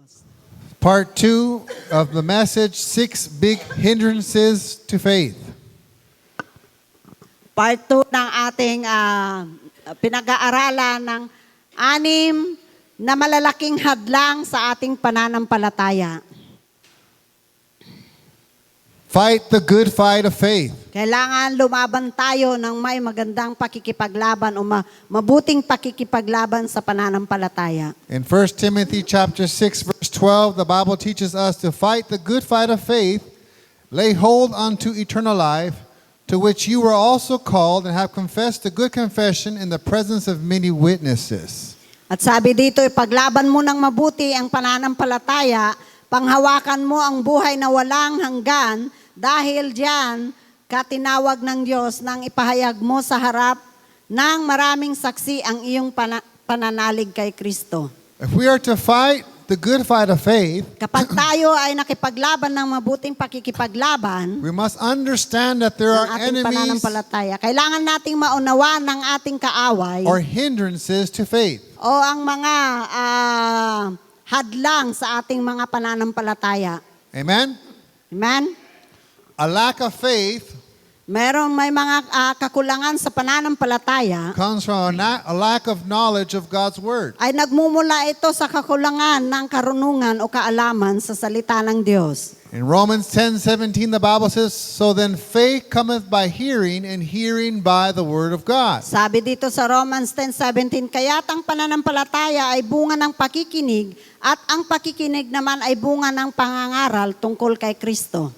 Diyos. Part 2 of the message, 6 Big Hindrances to Faith. Part 2 ng ating pinag-aaralan ng 6 na malalaking hadlang sa ating pananampalataya. Fight the good fight of faith. Kailangan lumaban tayo ng may magandang pakikipaglaban o mabuting pakikipaglaban sa pananampalataya. In 1 Timothy chapter 6 verse 12, the Bible teaches us to fight the good fight of faith, lay hold unto eternal life, to which you were also called and have confessed the good confession in the presence of many witnesses. At sabi dito, ipaglaban mo ng mabuti ang pananampalataya, panghawakan mo ang buhay na walang hanggan, dahil diyan katinawag ng Diyos nang ipahayag mo sa harap ng maraming saksi ang iyong pananalig kay Kristo. If we are to fight the good fight of faith, Kapag tayo ay nakipaglaban ng mabuting pakikipaglaban we must understand that there ng are ating enemies pananampalataya, kailangan nating maunawaan ng ating kaaway or hindrances to faith. o ang mga hadlang sa ating mga pananampalataya. Amen? Amen? A lack of faith May mga kakulangan sa pananampalataya comes from a lack of knowledge of God's Word. ay nagmumula ito sa kakulangan ng karunungan o kaalaman sa salita ng Diyos. In Romans 10:17, the Bible says, "So then faith cometh by hearing, and hearing by the Word of God." Sabi dito sa Romans 10:17, kaya't ang pananampalataya ay bunga ng pakikinig at ang pakikinig naman ay bunga ng pangangaral tungkol kay Kristo.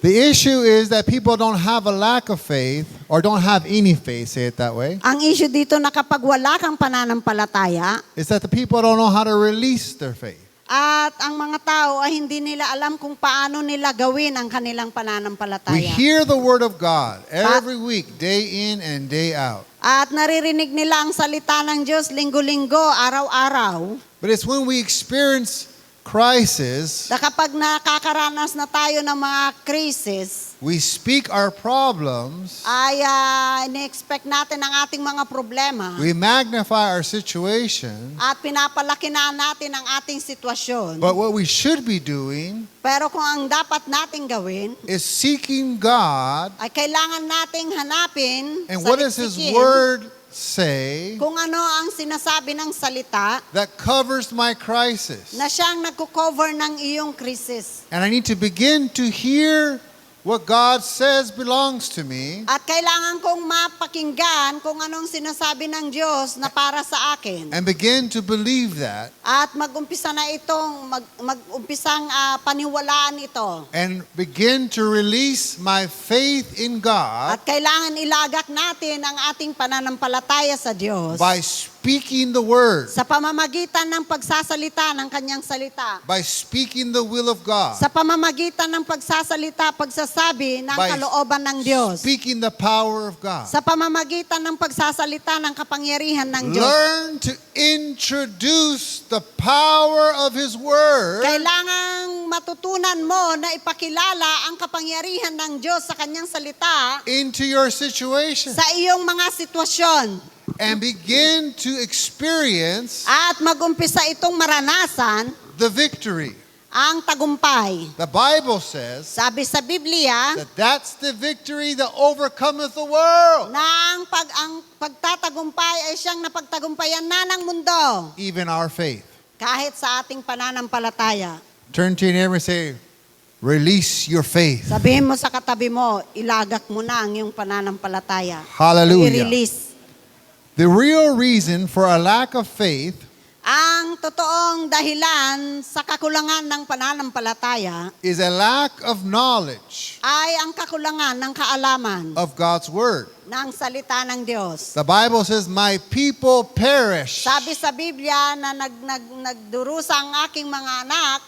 The issue is that people don't have a lack of faith or don't have any faith, say it that way. Ang issue dito na kapag wala kang pananampalataya It's that the people don't know how to release their faith. at ang mga tao ay hindi nila alam kung paano nila gawin ang kanilang We pananampalataya. hear the Word of God every week, day in and day out. At naririnig nila ang salita ng Diyos linggo-linggo, araw-araw. But it's when we experience crisis, Na kapag nakakaranas na tayo ng mga krisis, we speak our problems, ay ini-expect natin ang ating mga problema we magnify our situation, at pinapalaki na natin ang ating sitwasyon. but what we should be doing Pero kung ang dapat nating gawin, is seeking God, ay kailangan nating hanapin, and what does His saliksikin, Word say kung ano ang sinasabi ng salita that covers my crisis. na siyang nagko-cover ng iyong krisis. And I need to begin to hear what God says belongs to me, At kailangan kong mapakinggan kung anong sinasabi ng Diyos na para sa akin. and begin to believe that, At mag-umpisa na itong, mag-umpisang paniwalaan ito. and begin to release my faith in God At kailangan ilagak natin ang ating pananampalataya sa Diyos by speaking the Word, sa pamamagitan ng pagsasalita ng Kanyang salita. by speaking the will of God, Sa pamamagitan ng pagsasabi ng By kalooban ng Diyos. speaking the power of God. Sa pamamagitan ng pagsasalita ng kapangyarihan ng Diyos. Learn to introduce the power of His Word Kailangang matutunan mo na ipakilala ang kapangyarihan ng Diyos sa Kanyang salita into your situation sa iyong mga sitwasyon. and begin to experience At mag-umpisa itong maranasan the victory. ang tagumpay. The Bible says Sabi sa Biblia that that's the victory that overcometh the world, na ang pagtatagumpay ay siyang napagtagumpayan na ng mundo even our faith. kahit sa ating pananampalataya. Turn to your neighbor and say, release your faith. Sabihin mo sa katabi mo, ilagak mo na ang iyong pananampalataya. Hallelujah. I-release. The real reason for a lack of faith Ang totoong dahilan sa kakulangan ng pananampalataya is a lack of knowledge ay ang kakulangan ng kaalaman of God's Word. ng salita ng Diyos. The Bible says, my people perish Sabi sa Biblia na nagdurusa ang aking mga anak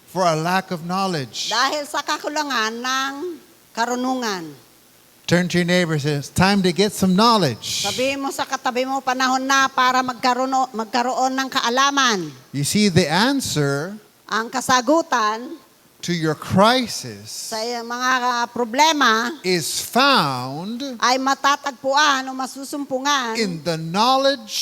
for a lack of knowledge. dahil sa kakulangan ng karunungan. Turn to your neighbor and say, it's time to get some knowledge. Sabihin mo sa katabi mo, panahon na para magkaroon ng kaalaman. You see, the answer Ang kasagutan to your crisis sa mga problema is found ay matatagpuan o masusumpungan in the knowledge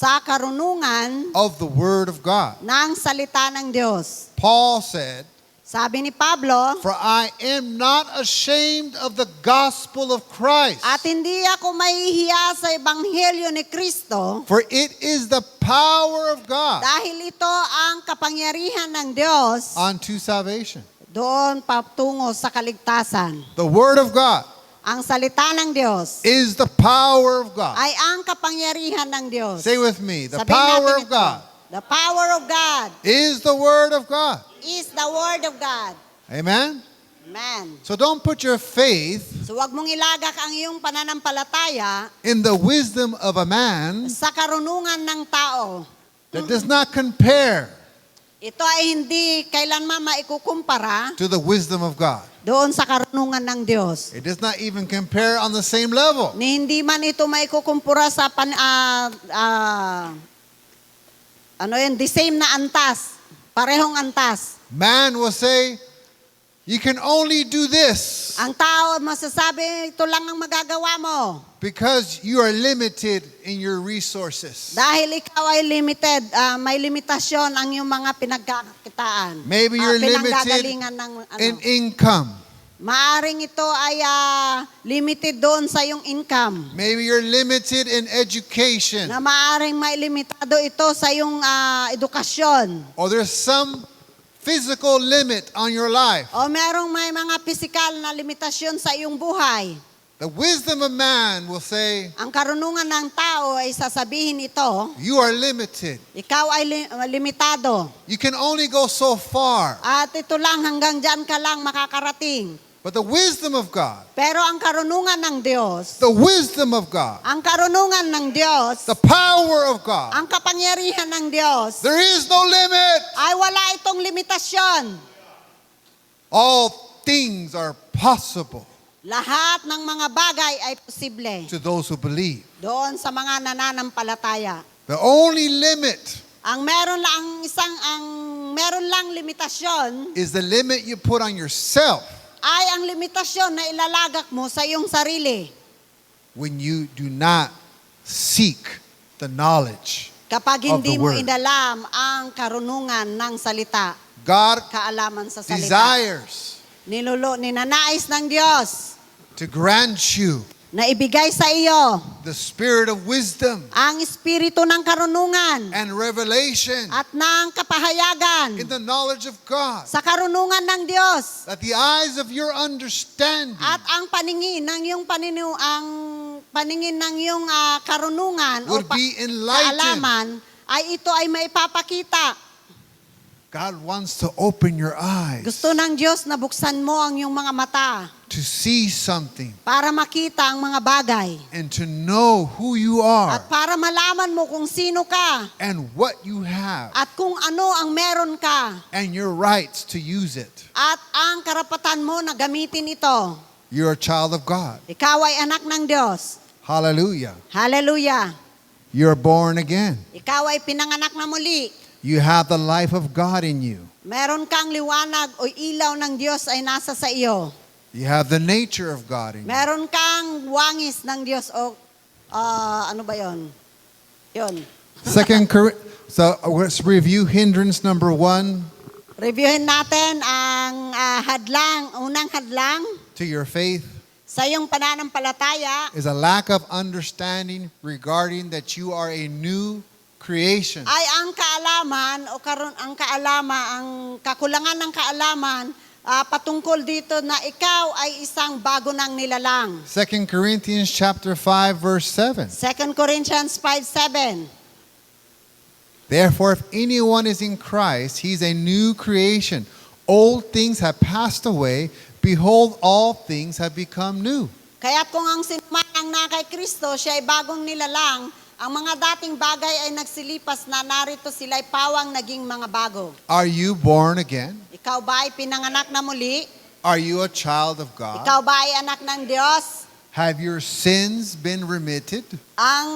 sa karunungan of the Word of God. ng salita ng Diyos. Paul said, Sabi ni Pablo, "For I am not ashamed of the gospel of Christ, at hindi ako mahihiya sa ebanghelyo ni Kristo, for it is the power of God dahil ito ang kapangyarihan ng Diyos unto salvation." doon patungo sa kaligtasan. The Word of God Ang salita ng Diyos is the power of God. ay ang kapangyarihan ng Diyos. Say with me, the Sabihin power natin of ito. God The power of God is the Word of God. is the Word of God. Amen? Amen. So don't put your faith So wag mong ilagak ang iyong pananampalataya in the wisdom of a man sa karunungan ng tao. that does not compare Ito ay hindi kailanman maikukumpara to the wisdom of God. doon sa karunungan ng Diyos. It does not even compare on the same level. Ni hindi man ito maikukumpara sa the same na antas. Parehong antas. Man will say, you can only do this Ang tao masasabi, ito lang ang magagawa mo. because you are limited in your resources. Dahil ikaw ay limited, may limitasyon ang iyong mga pinagkakitaan. Maybe you're limited pinanggagalingan ng in income. Maaring ito ay limited doon sa iyong income. Maybe you're limited in education. Na maaring may limitado ito sa iyong edukasyon. Or there's some physical limit on your life. O merong may mga pisikal na limitasyon sa iyong buhay. The wisdom of man will say, Ang karunungan ng tao ay sasabihin ito, you are limited. ikaw ay limitado. You can only go so far. At ito lang, hanggang dyan ka lang makakarating. But the wisdom of God, Pero ang karunungan ng Diyos, the wisdom of God, ang karunungan ng Diyos, the power of God, ang kapangyarihan ng Diyos, there is no limit. ay wala itong limitasyon. All things are possible Lahat ng mga bagay ay posible to those who believe. doon sa mga nananampalataya. The only limit Ang meron lang limitasyon is the limit you put on yourself ay ang limitasyon na ilalagak mo sa iyong sarili when you do not seek the knowledge. kapag Of hindi the mo word. inalam ang karunungan ng salita, God kaalaman sa salita. desires Ninanais ng Diyos to grant you na ibigay sa iyo the spirit of wisdom ang espiritu ng karunungan and revelation at ng in kapahayagan the knowledge of God, sa karunungan ng Diyos. that the eyes of your understanding At ang paningin ng iyong paningin ng iyong karunungan o would be enlightened. kaalaman ay ito ay maipapakita. God wants to open your eyes Gusto ng Diyos na buksan mo ang iyong mga mata to see something para makita ang mga bagay and to know who you at are para malaman mo kung sino ka and what you have at kung ano ang meron ka and your rights to use it. at ang karapatan mo na gamitin ito. You're a child of God. Ikaw ay anak ng Diyos. Hallelujah. Hallelujah. You're born again. Ikaw ay pinanganak na muli. You have the life of God in you. Meron kang liwanag o ilaw ng Diyos ay nasa sa iyo. You have the nature of God in you. Meron kang wangis ng Diyos o ano ba yon? Yon. So let's review hindrance number 1 Reviewin natin ang unang hadlang to your faith sa iyong pananampalataya is a lack of understanding regarding that you are a new creation. ay ang kaalaman o ang kakulangan ng kaalaman patungkol dito na ikaw ay isang bago ng nilalang. 2 Corinthians chapter 5 verse 7. 2 Corinthians 5:7. Therefore, if anyone is in Christ, he's a new creation. Old things have passed away. Behold, all things have become new. Kaya't kung ang sinuman ang na kay Kristo, siya ay bagong nilalang, ang mga dating bagay ay nagsilipas na narito sila'y pawang naging mga bago. Are you born again? Ikaw ba ay pinanganak na muli? Are you a child of God? Ikaw ba ay anak ng Diyos? Have your sins been remitted? Ang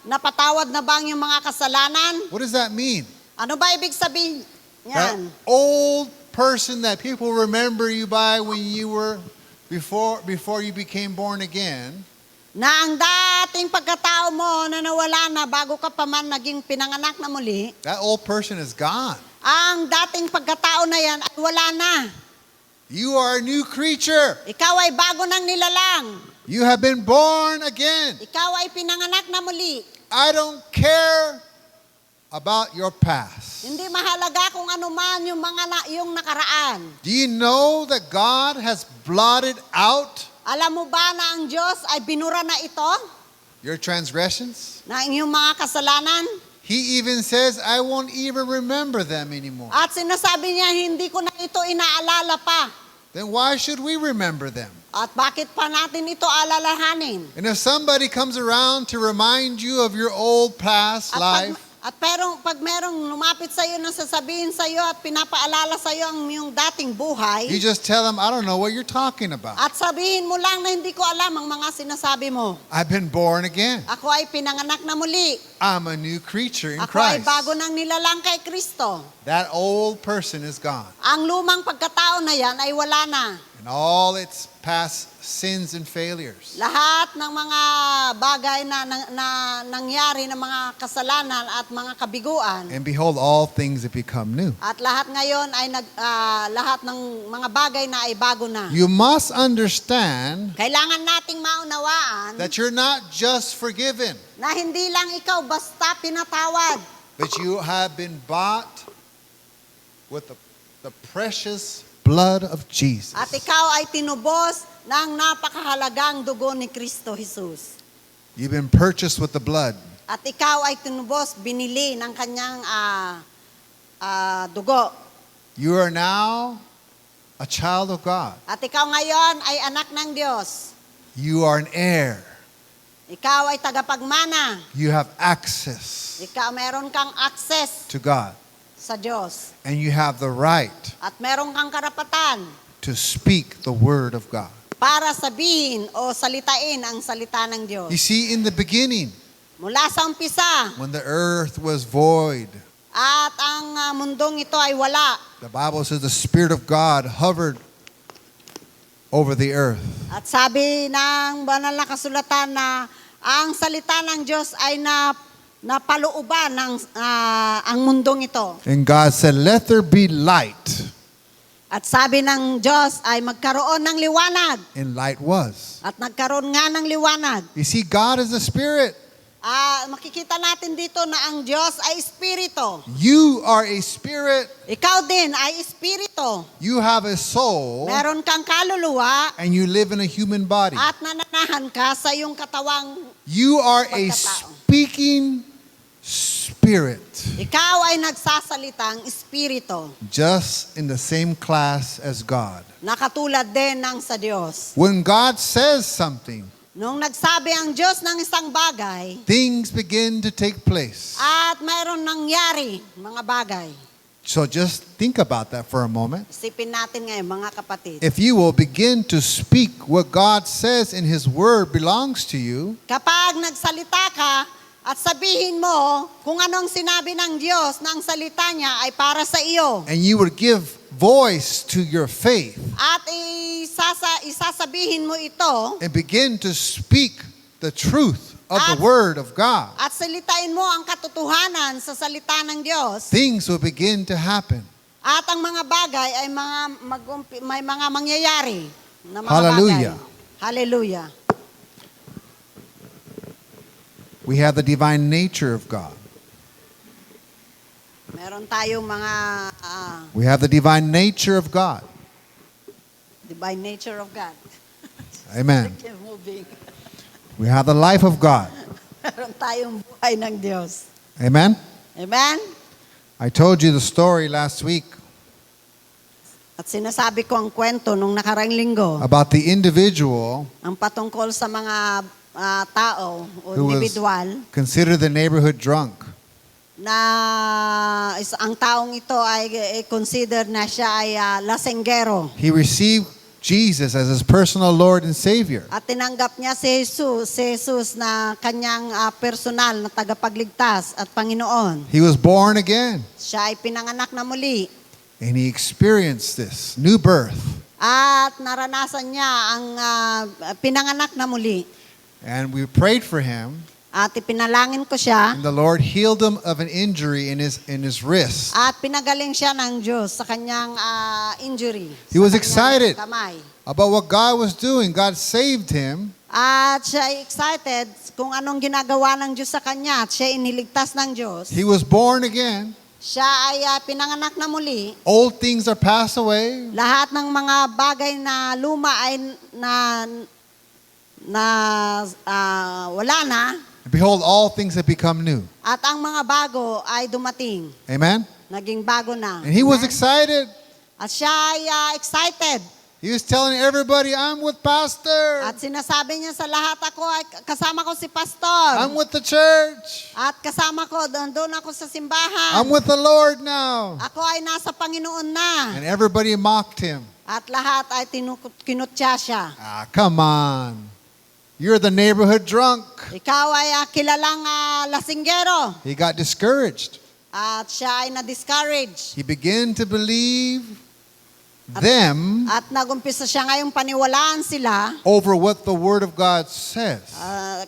napatawad na ba ang iyong mga kasalanan? What does that mean? Ano ba ibig sabihin That yan? old person that people remember you by when you were before you became born again, na ang dating pagkatao mo na nawala na bago ka pa man naging pinanganak na muli, that old person is gone. ang dating pagkatao na yan ay wala na. You are a new creature. Ikaw ay bago ng nilalang. You have been born again. Ikaw ay pinanganak na muli. I don't care about your past. Hindi mahalaga kung ano man yung nakaraan. Do you know that God has blotted out Alam mo ba na ang Diyos ay binura na ito? your transgressions? Na inyong mga kasalanan? He even says, I won't even remember them anymore. At sinasabi niya, hindi ko na ito inaalala pa. Then why should we remember them? At bakit pa natin ito alalahanin? And if somebody comes around to remind you of your old past life, Pag merong lumapit sa iyo na sasabihin sa iyo at pinapaalala sa iyo ang iyong dating buhay, you just tell them, I don't know what you're talking about. at sabihin mo lang na hindi ko alam ang mga sinasabi mo. I've been born again. Ako ay pinanganak na muli. I'm a new creature in Ako ay Christ. bago ng nilalang kay Kristo. That old person is gone. Ang lumang pagkatao na yan ay wala na. And all its past sins and failures. Lahat ng mga bagay na nangyari ng mga kasalanan at mga kabiguan, And behold, all things have become new. at lahat ngayon ay lahat ng mga bagay na ay bago na. You must understand Kailangan nating maunawaan that you're not just forgiven, na hindi lang ikaw basta pinatawad, but you have been bought with the precious blood of Jesus. at ikaw ay tinubos ng napakahalagang dugo ni Kristo Jesus. You've been purchased with the blood. At ikaw ay tinubos, binili ng kanyang dugo. You are now a child of God. At ikaw ngayon ay anak ng Diyos. You are an heir. Ikaw ay tagapagmana. You have access Ikaw meron kang access to God. sa Diyos. And you have the right At meron kang karapatan to speak the word of God. para sabihin o salitain ang salita ng Diyos. You see, in the beginning, Mula sa umpisa, when the earth was void, at ang mundong ito ay wala. the Bible says the Spirit of God hovered over the earth. At sabi ng banal na kasulatan na ang salita ng Diyos ay napalooban ng ang mundong ito. And God said, let there be light. At sabi ng Diyos ay magkaroon ng liwanag. And light was. At nagkaroon nga ng liwanag. You see, God is a spirit. Makikita natin dito na ang Diyos ay espiritu. You are a spirit. Ikaw din ay espiritu. You have a soul. Meron kang kaluluwa And you live in a human body. at nananahan ka sa iyong katawang. You are a Pagkatao. speaking spirit. Ikaw ay nagsasalitang espiritu. Just in the same class as God. Nakatulad din ng sa Diyos. When God says something, Nung nagsabi ang Diyos ng isang bagay, things begin to take place. at mayroon nangyari mga bagay. So just think about that for a moment. Isipin natin ngayon mga kapatid. If you will begin to speak what God says in His Word belongs to you, Kapag nagsalita ka at sabihin mo kung anong sinabi ng Diyos na ang salita niya ay para sa iyo. and you would give voice to your faith, At isasabihin mo ito and begin to speak the truth of the At- Word of God, at salitain mo ang katotohanan sa salita ng Diyos. things will begin to happen. At ang mga bagay ay may mga mangyayari na mga Hallelujah. bagay. Hallelujah. We have the divine nature of God. Meron tayong mga We have the divine nature of God. divine nature of God. Amen. Keep moving. We have the life of God. Meron tayong buhay ng Diyos. Amen. Amen? I told you the story last week At sinasabi ko ang kwento nung nakarang linggo, about the individual ang patungkol sa mga tao o who was individual considered the neighborhood drunk. na ang taong ito ay consider na siya ay lasenggero. He received Jesus as his personal Lord and Savior. At tinanggap niya si Jesus na kanyang personal na tagapagligtas at Panginoon. He was born again, Siya ay pinanganak na muli. and he experienced this new birth. At naranasan niya ang pinanganak na muli. And we prayed for him, at ipinalangin ko siya and the Lord healed him of an injury in his wrist. at pinagaling siya ng Diyos sa kanyang injury. He was sa kanyang excited. kamay. About what God was doing. God saved him, At siya ay excited kung anong ginagawa ng Diyos sa kanya at siya iniligtas ng Diyos. he was born again. Siya ay pinanganak na muli. Old things are passed away. Lahat ng mga bagay na luma ay wala na. And behold, all things have become new. At ang mga bago ay dumating. Amen? Naging bago na. And he was Amen? excited. At siya ay excited. He was telling everybody, I'm with Pastor. At sinasabi niya sa lahat, ako ay kasama ko si Pastor. I'm with the church. At kasama ko, doon ako sa simbahan. I'm with the Lord now. Ako ay nasa Panginoon na. And everybody mocked him. At lahat ay kinutya siya. Ah, come on. You're the neighborhood drunk. Ikaw ay kilalang lasinggero. He got discouraged. At siya ay na-discourage. He began to believe them At nagumpisa siya ngayong paniwalaan sila over what the Word of God says.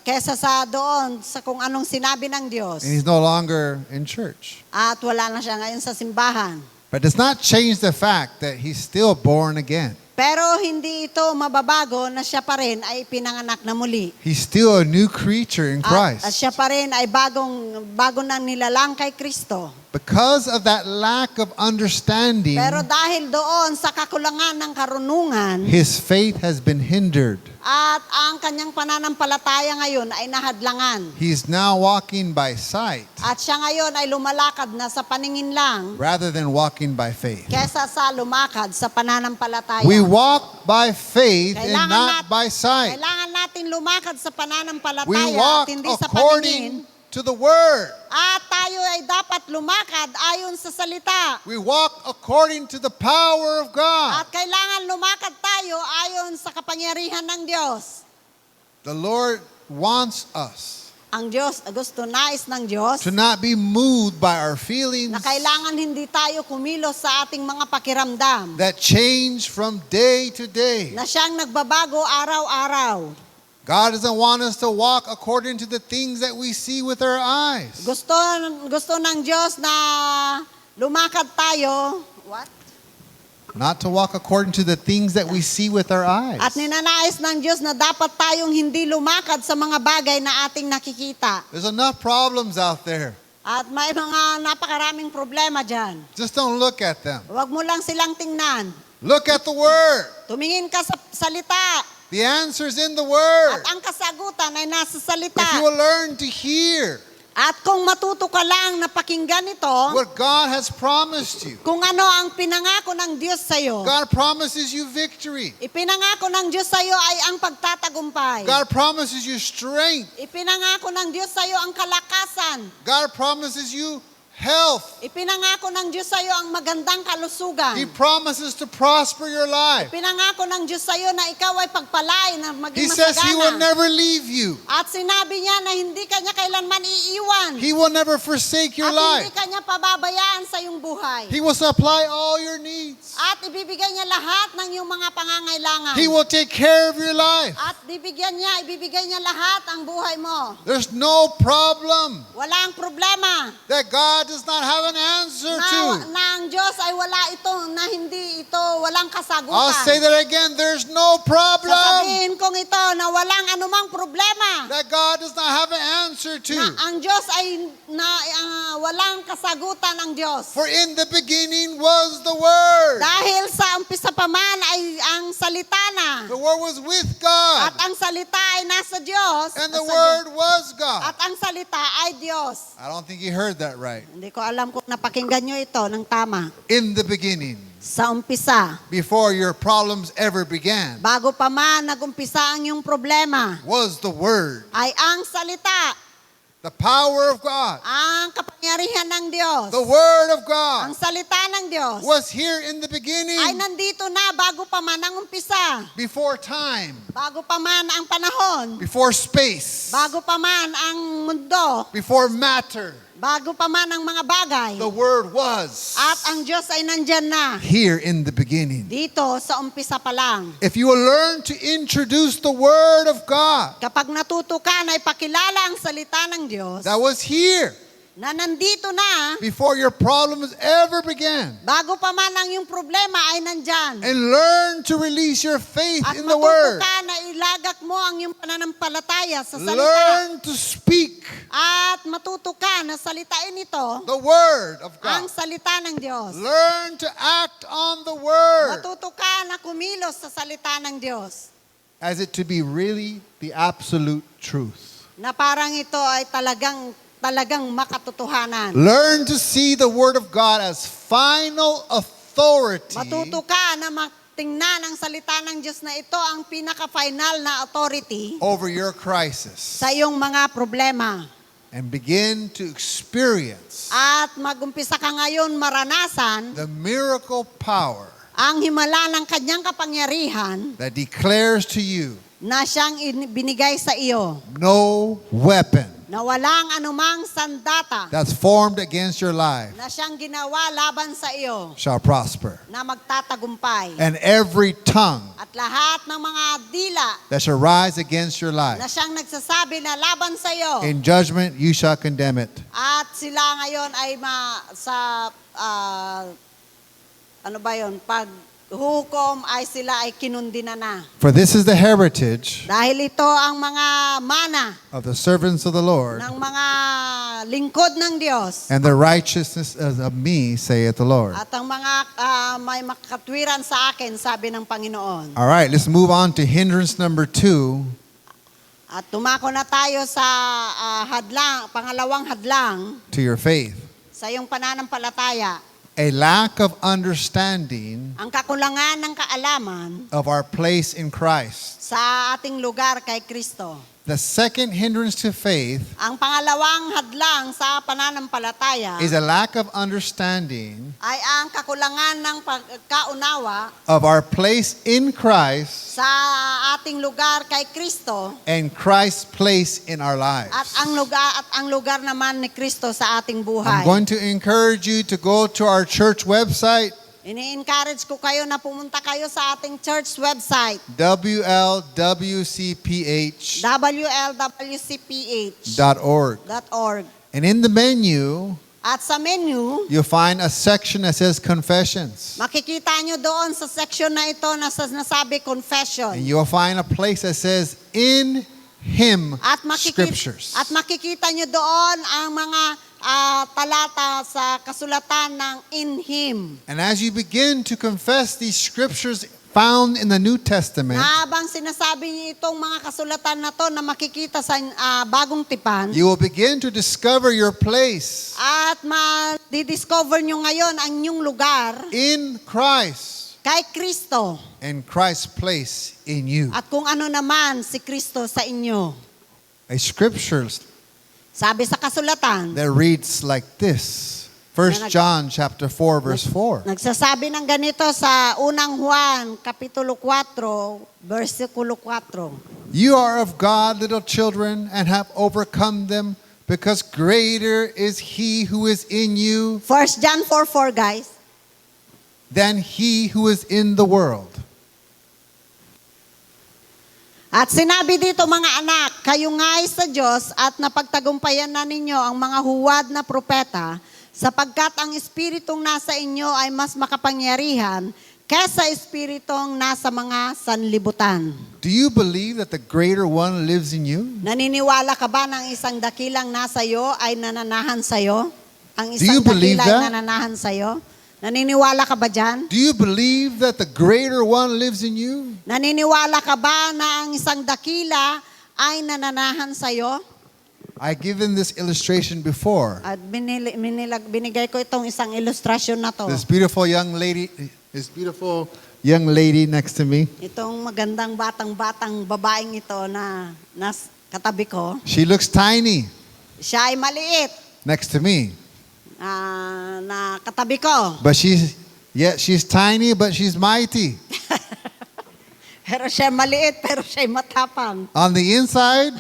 kesa sa doon sa kung anong sinabi ng Diyos. And he's no longer in church. At wala na siya ngayon sa simbahan. But it does not change the fact that he's still born again. Pero hindi ito mababago na siya pa rin ay pinanganak na muli. He's still a new creature in At Christ. siya pa rin ay bago nang nilalang kay Kristo. Because of that lack of understanding, Pero dahil doon sa kakulangan ng karunungan, his faith has been hindered. at ang kanyang pananampalataya ngayon ay nahadlangan. He's now walking by sight At siya ngayon ay lumalakad na sa paningin lang rather than walking by faith. kesa sa lumakad sa pananampalataya. We walk by faith and Kailangan not nat- by sight. Kailangan natin lumakad sa We pananampalataya walk at hindi sa according paningin. to the Word. At tayo ay dapat lumakad ayon sa salita. We walk according to the power of God. At kailangan lumakad tayo ayon sa kapangyarihan ng Diyos. The Lord wants us Ang Diyos, nais ng Diyos to not be moved by our feelings na kailangan hindi tayo kumilos sa ating mga pakiramdam. that change from day to day. Na siyang nagbabago araw-araw. God doesn't want us to walk according to the things that we see with our eyes. Gusto ng Diyos na lumakad tayo. What? Not to walk according to the things that we see with our eyes. At ninanais ng Diyos na dapat tayong hindi lumakad sa mga bagay na ating nakikita. There's enough problems out there. At may mga napakaraming problema dyan. Just don't look at them. Huwag mo lang silang tingnan. Look at the Word. Tumingin ka sa salita. The answer's in the Word. At ang kasagutan ay nasa salita. If you will learn to hear At kung matuto ka lang na pakinggan ito, what God has promised you, kung ano ang pinangako ng Diyos sa'yo, God promises you victory. ipinangako ng Diyos sa'yo ay ang pagtatagumpay. God promises you strength. Ipinangako ng Diyos sa'yo ang kalakasan. God promises you health. Ipinangako ng Diyos sa'yo ang magandang kalusugan. He promises to prosper your life. Ipinangako ng Diyos sa'yo na ikaw ay pagpalain na He maging says He will masagana. never leave you. At sinabi niya na hindi ka niya kailanman iiwan. He will never forsake your At hindi life. ka niya pababayaan sa iyong buhay. He will supply all your needs. At ibibigay niya lahat ng iyong mga pangangailangan. He will take care of your life. At ibibigay niya lahat ang buhay mo. There's no problem Walang problema that God does not have an answer to. na ang Diyos ay wala ito, na hindi ito, walang kasagutan. I'll say that again. There's no problem Sasabihin kong ito na walang anumang problema that God does not have an answer to. na ang Diyos ay walang kasagutan ng Diyos. For in the beginning was the Word. Dahil sa umpisa pa man ay ang salita na. The Word was with At God. ang salita ay nasa Diyos. And the Nasa Word Diyos. was God. At ang salita ay Diyos. I don't think you heard that right. Hindi ko alam kung napakinggan nyo ito ng tama. In the beginning, Sa umpisa, before your problems ever began, bago pa man nagumpisa ang iyong problema, was the Word. ay ang salita, The power of God ang kapangyarihan kapangyarihan ng Diyos, The Word of ang God salita ng Diyos, was here in the ay beginning, nandito na bago pa man ang umpisa, before time, bago pa man ang panahon, before space, bago pa man ang mundo, before matter. bago pa man ang mga bagay. The Word was At ang Diyos ay nandyan na, here in the beginning. dito sa umpisa pa lang. If you will learn to introduce the Word of God Kapag natuto ka na ipakilala ang salita ng Diyos, that was here na nandito na, before your problems ever began, bago pa man ang yung problema ay nandyan. and learn to release your faith At in the matuto Word, ka na ilagak mo ang yung pananampalataya sa salita. learn to speak At matuto ka na salitain ito, the Word of ang God. salita ng Diyos. Learn to act on the Word Matuto ka na kumilos sa salita ng Diyos. as it to be really the absolute truth. Na parang ito ay talagang makatotohanan. Learn to see the Word of God as final authority Matuto ka na tingnan ang salita ng Diyos na ito ang pinaka-final na authority over your crisis sa iyong mga problema. and begin to experience At magumpisa ka ngayon maranasan the miracle power ang himala ng kanyang kapangyarihan that declares to you na siyang binigay sa iyo no weapon na walang anumang sandata that's formed against your life na siyang ginawa laban sa iyo shall prosper, na magtatagumpay. and every tongue At lahat ng mga dila that shall rise against your na life siyang nagsasabi na laban sa iyo, in judgment you shall condemn it. at sila ngayon ay pag hukom ay sila ay kinundina na. For this is the heritage Dahil ito ang mga mana of the servants of the Lord, ng mga lingkod ng Diyos and the righteousness of me, saith the Lord. at ang mga may makatwiran sa akin, sabi ng Panginoon. All right, let's move on to hindrance number 2. At tumako na tayo sa pangalawang hadlang To your faith. sa iyong pananampalataya. A lack of understanding Ang kakulangan ng kaalaman of our place in Christ. sa ating lugar kay Kristo. The second hindrance to faith Ang pangalawang hadlang sa pananampalataya is a lack of understanding ay ang kakulangan ng pagkaunawa of our place in Christ sa ating lugar kay Kristo and Christ's place in our lives. at ang lugar naman ni Kristo sa ating I'm buhay. going to encourage you to go to our church website, Ini-encourage ko kayo na pumunta kayo sa ating church website, WLWCPH.org. wlwcph.org. And in the menu, At sa menu, you'll find a section that says confessions. makikita nyo doon sa section na ito na nasabi confession. And you'll find a place that says in Him At Scriptures. makikita nyo doon ang mga talata sa kasulatan ng in Him. And as you begin to confess these scriptures found in the New Testament, Na habang sinasabi niyo itong mga kasulatan na to na makikita sa bagong tipan, you will begin to discover your place at ma-discover nyo ngayon ang inyong lugar in Christ kay Kristo and Christ's place in you. at kung ano naman si Kristo sa inyo. A scripture Sabi sa kasulatan, that reads like this. 1 John chapter 4 verse 4. nagsasabi ng ganito sa unang Juan, Kapitulo 4, versikulo 4. You are of God, little children, and have overcome them, because greater is He who is in you 1 John 4:4, guys. than he who is in the world. At sinabi dito, mga anak, kayo nga'y sa Diyos at napagtagumpayan na ninyo ang mga huwad na propeta, sapagkat ang espiritong nasa inyo ay mas makapangyarihan kaysa espiritong nasa mga sanlibutan. Do you believe that the greater one lives in you? Naniniwala ka ba ng isang dakilang nasa iyo ay nananahan sa iyo? Ang Do isang you believe dakila ay that? nananahan sa iyo? Naniniwala ka ba dyan? Do you believe that the greater one lives in you? Naniniwala ka ba na ang isang dakila ay nananahan sa iyo? I given this illustration before. At binigay ko itong isang ilustrasyon na to. This beautiful young lady next to me. Itong magandang batang-batang babaeng ito na katabi ko, She looks tiny siya ay maliit. next to me. na katabi ko. But she's tiny, but she's mighty. Pero siya maliit, pero siya matapang. On the inside,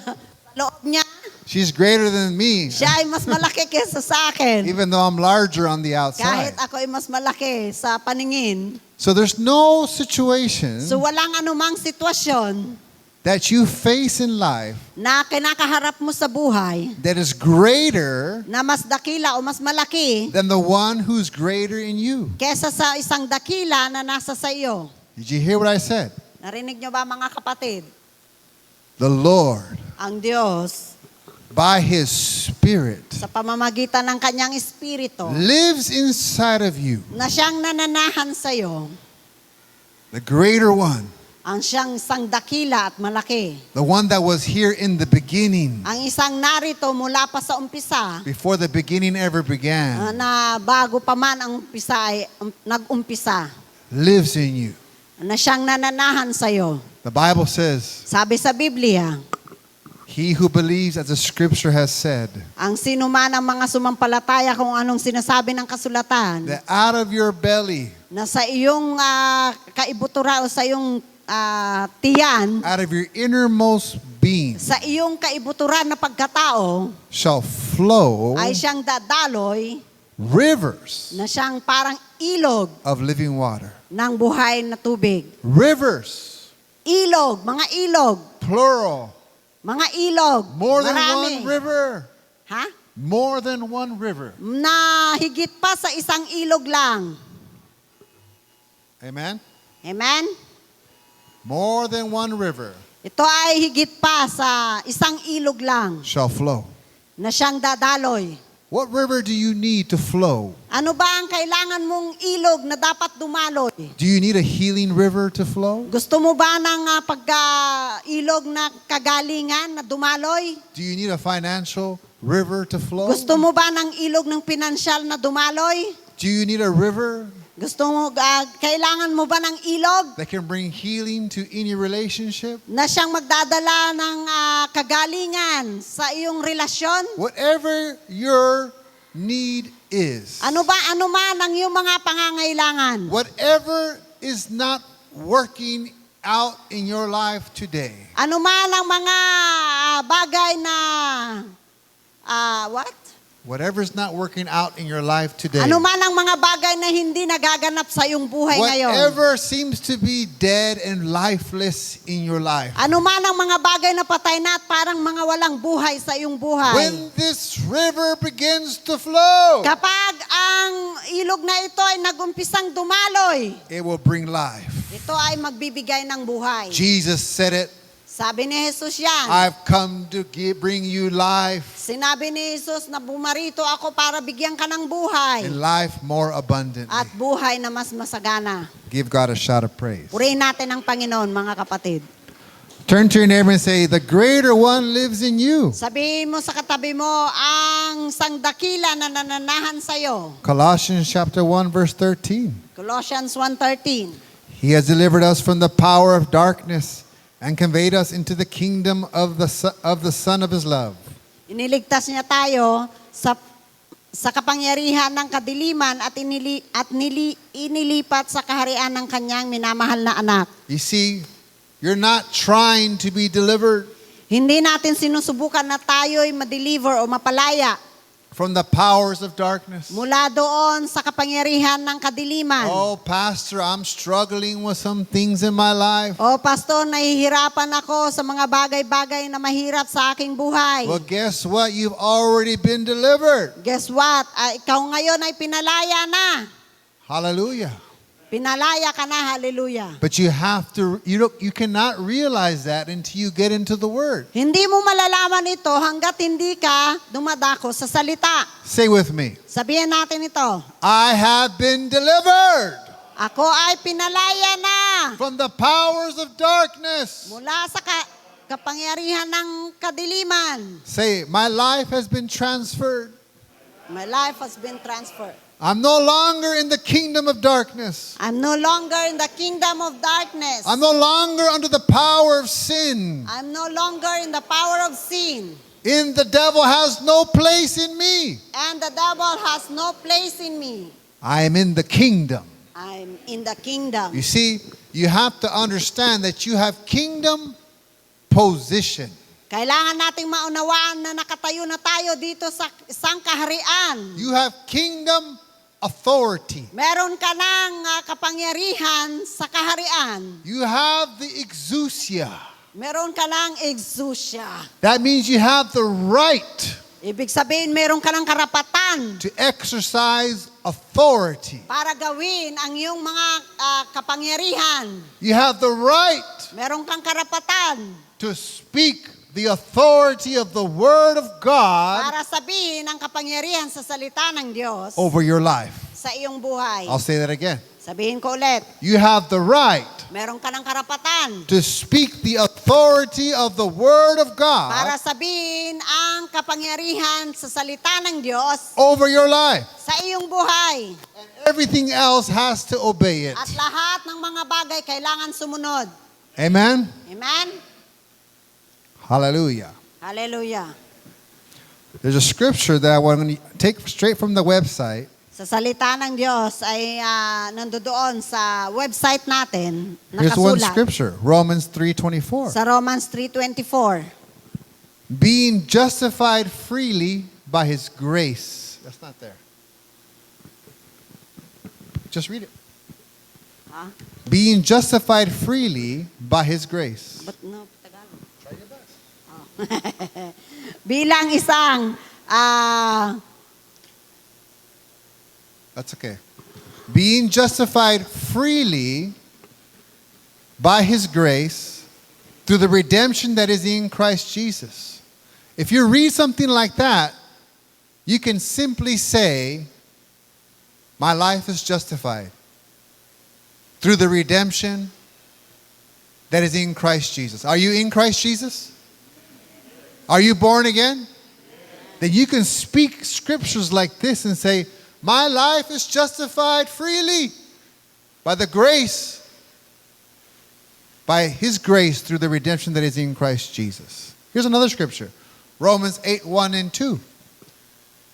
Loob niya, she's greater than me, siya ay mas malaki kaysa sa akin. even though I'm larger on the Kahit outside. ako ay mas malaki sa paningin. So there's no situation So walang anumang sitwasyon that you face in life na kinakaharap mo sa buhay that is greater na mas dakila o mas malaki than the one who's greater in you. kesa sa isang dakila na nasa sa iyo. Did you hear what I said? Narinig niyo ba mga kapatid? The Lord, Ang Diyos, by His Spirit, sa pamamagitan ng kanyang espiritu, lives inside of you, na siyang nananahan sa iyo, the greater one, ang siyang isang dakila at malaki. the one that was here in the beginning, Ang isang narito mula pa sa umpisa, before the beginning ever began, na bago pa man ang umpisa ay nag-umpisa, lives in you. na siyang nananahan sa iyo. The Bible says, Sabi sa Biblia, he who believes, as the scripture has said, ang sino man ang mga sumampalataya kung anong sinasabi ng kasulatan, that out of your belly, na sa iyong kaibutura o sa iyong tiyan, out of your innermost being, sa iyong kaibuturan na pagkatao, shall flow ay siyang dadaloy rivers na siyang parang ilog of living water. ng buhay na tubig. Rivers, Ilog, mga ilog, plural. mga ilog, More than marami. one river. Ha? More than one river. Na higit pa sa isang ilog lang. Amen? Amen? More than one river Ito ay higit pa sa isang ilog lang shall flow. na siyang dadaloy. What river do you need to flow? Ano ba ang kailangan mong ilog na dapat dumaloy? Do you need a healing river to flow? Gusto mo ba ng ilog na kagalingan na dumaloy? Do you need a financial river to flow? Gusto mo ba ng ilog ng pinansyal na dumaloy? Do you need a river Gusto mo, kailangan mo ba ng ilog that can bring healing to any relationship? na siyang magdadala ng kagalingan sa iyong relasyon? Whatever your need is, Ano man ang iyong mga pangangailangan? whatever is not working out in your life today, Ano man ang mga bagay na, whatever is not working out in your life today, Ano man ang mga bagay na hindi nagaganap sa iyong buhay ngayon? whatever seems to be dead and lifeless in your life, Ano man ang mga bagay na patay na at parang mga walang buhay sa iyong buhay? when this river begins to flow, Kapag ang ilog na ito ay nagumpisang dumaloy, it will bring life. ito ay magbibigay ng buhay. Jesus said it, Sabi ni Jesus yan. I've come to bring you life, Sinabi ni Jesus na bumarito ako para bigyan ka ng buhay and life more abundantly. at buhay na mas masagana. Give God a shout of praise. Purihin natin ang Panginoon, mga kapatid. Turn to your neighbor and say, the greater one lives in you. Sabihin mo sa katabi mo, ang sangdakila na nananahan sa'yo. Colossians chapter 1 verse 13. Colossians 1:13. He has delivered us from the power of darkness and conveyed us into the kingdom of the Son of His love. Iniligtas niya tayo sa kapangyarihan ng kadiliman at inilipat sa kaharian ng kanyang minamahal na anak. You see, you're not trying to be delivered Hindi natin sinusubukan na tayo'y ma-deliver o mapalaya from the powers of darkness. mula doon sa kapangyarihan ng kadiliman. Oh, Pastor, I'm struggling with some things in my life. O pastor, nahihirapan ako sa mga bagay-bagay na mahirap sa aking buhay. Well, guess what? You've already been delivered. Guess what? Ikaw ngayon ay pinalaya na. Hallelujah. Pinalaya ka na, hallelujah. But you cannot realize that until you get into the Word. Hindi mo malalaman ito hanggat hindi ka dumadako sa salita. Say with me. Sabihin natin ito. I have been delivered Ako ay pinalaya na from the powers of darkness. mula sa kapangyarihan ng kadiliman. Say, my life has been transferred. My life has been transferred. I'm no longer in the kingdom of darkness. I'm no longer in the kingdom of darkness. I'm no longer under the power of sin. I'm no longer in the power of sin. And the devil has no place in me. And the devil has no place in me. I am in the kingdom. I'm in the kingdom. You see, you have to understand that you have kingdom position. Kailangan nating maunawaan na nakatayo na tayo dito sa isang kaharian. You have kingdom authority. Meron ka ng kapangyarihan sa kaharian. You have the exousia. Meron ka ng exousia. That means you have the right Ibig sabihin, meron ka ng karapatan to exercise authority. para gawin ang iyong mga kapangyarihan. You have the right Meron kang karapatan to speak the authority of the Word of God para sabihin ang kapangyarihan sa salita ng Diyos over your life. sa iyong buhay. I'll say that again. Sabihin ko ulit, You have the right meron ka ng karapatan to speak the authority of the Word of para God sabihin ang kapangyarihan sa salita ng Diyos over your life. sa iyong buhay. And everything else has to obey it. At lahat ng mga bagay kailangan sumunod. Amen? Amen? Hallelujah. Hallelujah. There's a scripture that I want to take straight from the website. Sa salita ng Diyos ay nandoon sa website natin, Here's one nakasulat. scripture, Romans 3:24. Sa Romans 3:24. Being justified freely by His grace. That's not there. Just read it. Ha? Being justified freely by His grace. But no, Tagalog. Try your best. Bilang isang That's okay. Being justified freely by His grace through the redemption that is in Christ Jesus. If you read something like that, you can simply say, my life is justified through the redemption that is in Christ Jesus. Are you in Christ Jesus? Are you born again? Then you can speak scriptures like this and say, my life is justified freely by the grace, by His grace through the redemption that is in Christ Jesus. Here's another scripture, Romans 8:1 and 2.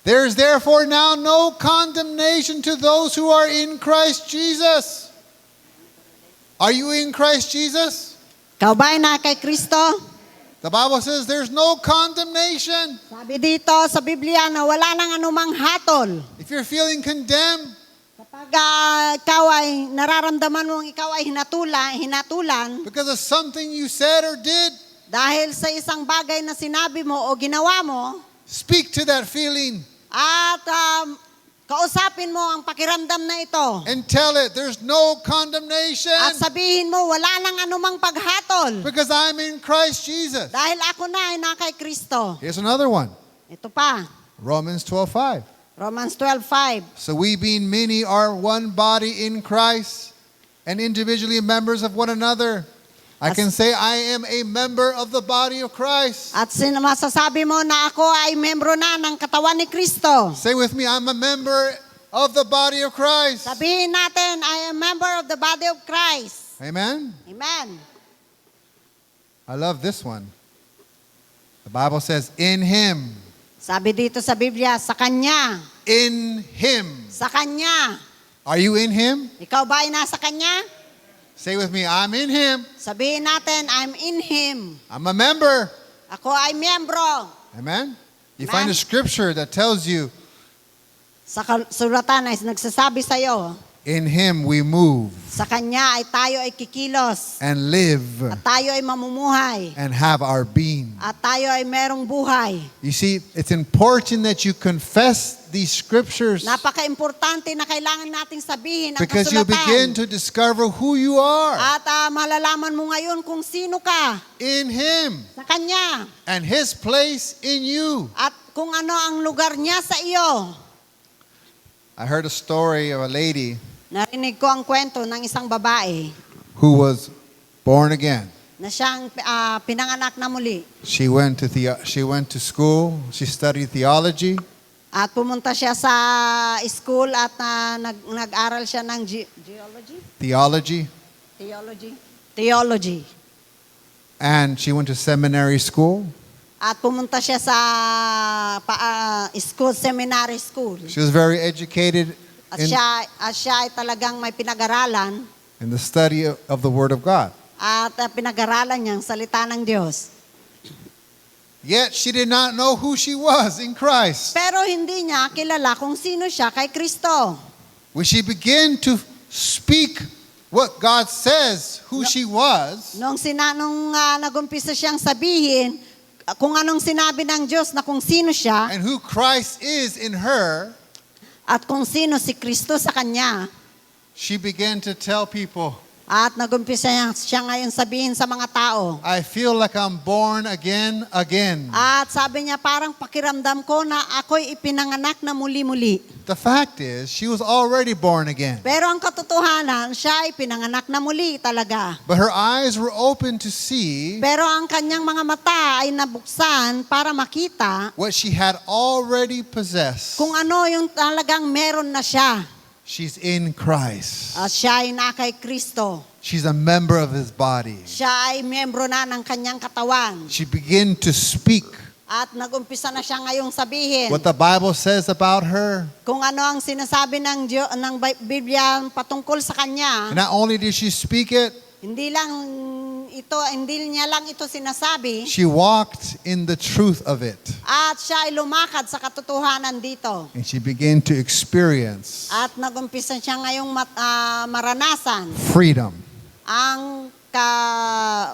There is therefore now no condemnation to those who are in Christ Jesus. Are you in Christ Jesus? Ikaw ba ay na kay Kristo? The Bible says there's no condemnation. Sabi dito sa Biblia na wala nang anumang hatol. If you're feeling condemned, Kapag ikaw ay nararamdaman mong ikaw ay hinatulan because of something you said or did, dahil sa isang bagay na sinabi mo o ginawa mo, speak to that feeling at kausapin mo ang pakiramdam na ito. and tell it there's no condemnation At sabihin mo, wala nang anumang paghatol. because I'm in Christ Jesus. Dahil ako na ay na kay Kristo. Here's another one, Ito pa, Romans 12:5. Romans 12:5. So we being many are one body in Christ and individually members of one another. I can say I am a member of the body of Christ. At masasabi mo na ako ay membro na ng katawan ni Kristo. Say with me, I'm a member of the body of Christ. Sabihin natin, I am member of the body of Christ. Amen. Amen. I love this one. The Bible says, in Him. Sabi dito sa Biblia, sa Kanya. In Him. Sa Kanya. Are you in Him? Ikaw ba ay nasa Kanya? Say with me, I'm in Him. Sabihin natin, I'm in Him. I'm a member. Ako ay miyembro. Amen. You Amen. find a scripture that tells you, Sa kasulatan ay nagsasabi sa iyo, in Him we move sa Kanya ay tayo ay kikilos. and live At tayo ay mamumuhay. and have our being. At tayo ay merong buhay. You see, it's important that you confess these scriptures Napaka-importante na kailangan nating sabihin ang because you begin kasulatan. to discover who you are At malalaman mo ngayon kung sino ka in Him sa Kanya. and His place in you. At kung ano ang lugar niya sa iyo. I heard a story of a lady Narinig ko ang kwento ng isang babae who was born again. na siyang pinanganak na muli. She went to school, she studied theology, At pumunta siya sa school at nag-aral siya ng theology, Theology. and she went to seminary school. At pumunta siya sa school, seminary school. She was very educated At in, siya ay talagang may pinag-aralan. in the study of the Word of God. At pinag-aralan niya ang salita ng Diyos. Yet she did not know who she was in Christ. Pero hindi niya kilala kung sino siya kay Kristo. When she began to speak what God says who she was, Nung nagumpisa siyang sabihin kung anong sinabi ng Diyos na kung sino siya and who Christ is in her, at kung sino si Kristo sa kanya, she began to tell people, at nagumpisa siya ngayon sabihin sa mga tao. I feel like I'm born again. At sabi niya, parang pakiramdam ko na ako'y ipinanganak na muli-muli. The fact is, she was already born again. Pero ang katotohanan, siya ay pinanganak na muli talaga. But her eyes were open to see Pero ang kanyang mga mata ay nabuksan para makita what she had already possessed. kung ano yung talagang meron na siya. She's in Christ. At siya ay na kay Kristo. She's a member of His body. Siya ay membro na ng kanyang katawan. She began to speak At nagumpisa na siya ngayong sabihin what the Bible says about her. kung ano ang sinasabi ng Biblia patungkol sa kanya. And not only did she speak it, Hindi niya lang ito sinasabi. she walked in the truth of it. At siya ay lumakad sa katotohanan dito. And she began to experience At nagumpisa siya ngayong maranasan freedom. ang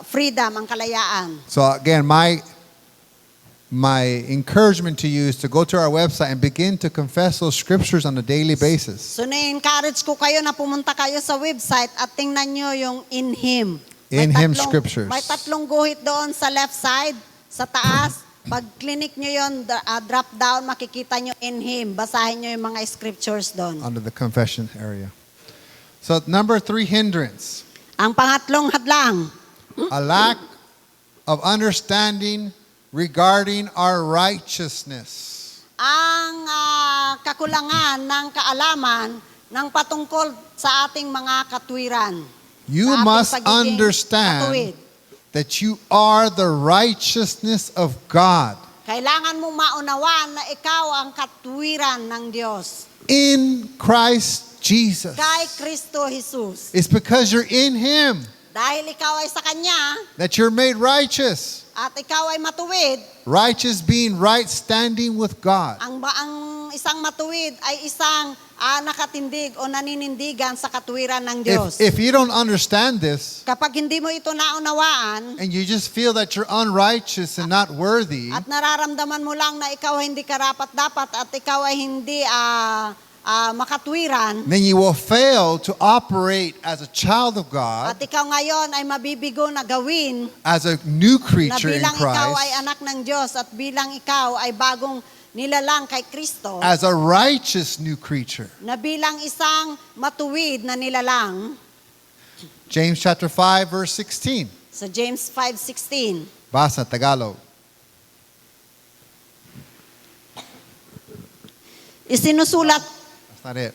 freedom, ang kalayaan. So again, my encouragement to you is to go to our website and begin to confess those scriptures on a daily basis. So na-encourage ko kayo na pumunta kayo sa website at tingnan nyo yung In Him. In Him scriptures. May 3 guhit doon sa left side, sa taas. Pag clinic nyo yun, drop down, makikita nyo In Him. Basahin nyo yung mga scriptures doon. Under the confession area. So number 3 hindrance. Ang pangatlong hadlang, A lack of understanding regarding our righteousness. ang kakulangan ng kaalaman ng patungkol sa ating mga katwiran. You Sa ating must pagiging understand katuwid. that you are the righteousness of God Kailangan mong maunawaan na ikaw ang katwiran ng Diyos. in Christ Jesus. Kay Kristo Jesus. It's because you're in Him Dahil ikaw ay sa Kanya that you're made righteous. at ikaw ay matuwid, Righteous being right standing with God. ang isang matuwid ay isang nakatindig o naninindigan sa katwiran ng Diyos. If you don't understand this Kapag hindi mo ito naunawaan and you just feel that you're unrighteous and not worthy, at nararamdaman mo lang na ikaw ay hindi karapat-dapat at ikaw ay hindi makatwiran, then you will fail to operate as a child of God, at ikaw ngayon ay mabibigo na gawin as a new na creature in bilang ikaw ay Christ, anak ng Diyos at bilang ikaw ay bagong nilalang kay Kristo, as a righteous new creature. na bilang isang matuwid na nilalang. James chapter 5 verse 16. Sa James 5:16, Basa Tagalog. isinusulat That's not it.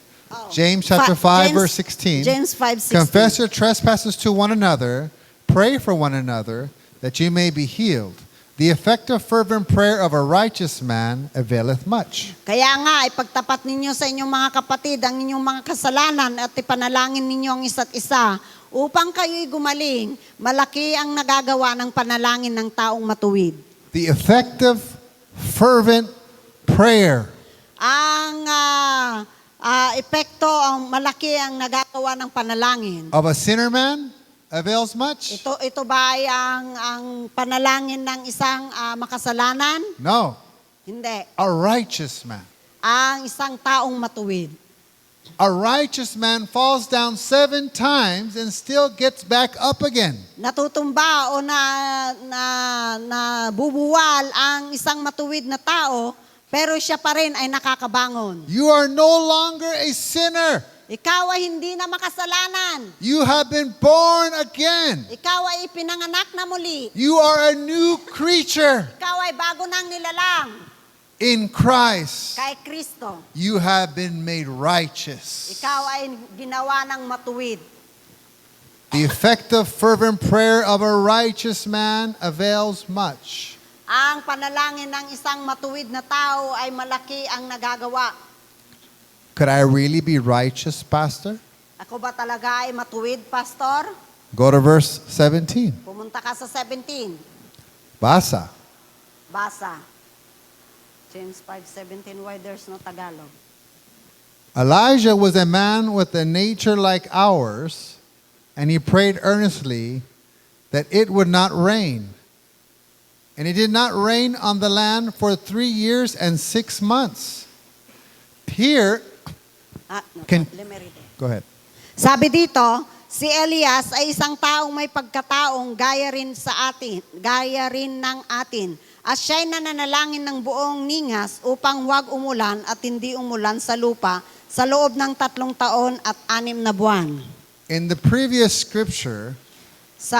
James chapter 5 verse 16. James 5:16. Confess your trespasses to one another, pray for one another, that you may be healed. The effective fervent prayer of a righteous man availeth much. Kaya nga, ipagtapat ninyo sa inyong mga kapatid ang inyong mga kasalanan at ipanalangin ninyo ang isa't isa upang kayo'y gumaling. Malaki ang nagagawa ng panalangin ng taong matuwid. The effective fervent prayer Ang epekto, ang malaki ang nagagawa ng panalangin. of a sinner man avails much? Ito ba ay ang panalangin ng isang makasalanan? No. Hindi. A righteous man. Ang isang taong matuwid. A righteous man falls down 7 times and still gets back up again. Natutumba o nabubuwal ang isang matuwid na tao, pero siya pa rin ay nakakabangon. You are no longer a sinner. Ikaw ay hindi na makasalanan. You have been born again. Ikaw ay ipinanganak na muli. You are a new creature Ikaw ay bago nang nilalang in Christ. kay Kristo. You have been made righteous. Ikaw ay ginawa ng matuwid. The effective fervent prayer of a righteous man avails much. Ang panalangin ng isang matuwid na tao ay malaki ang nagagawa. Could I really be righteous, Pastor? Ako ba talaga ay matuwid, Pastor? Go to verse 17. Pumunta ka sa 17. Basa. Basa. James 5:17. Why there's no Tagalog? Elijah was a man with a nature like ours, and he prayed earnestly that it would not rain. And it did not rain on the land for 3 years and 6 months. Here, Let me read it. go ahead. Sabi dito, si Elias ay isang taong may pagkataong gaya rin ng atin. At siya'y nananalangin ng buong ningas upang wag umulan at hindi umulan sa lupa sa loob ng 3 taon at 6 na buwan. In the previous scripture, Sa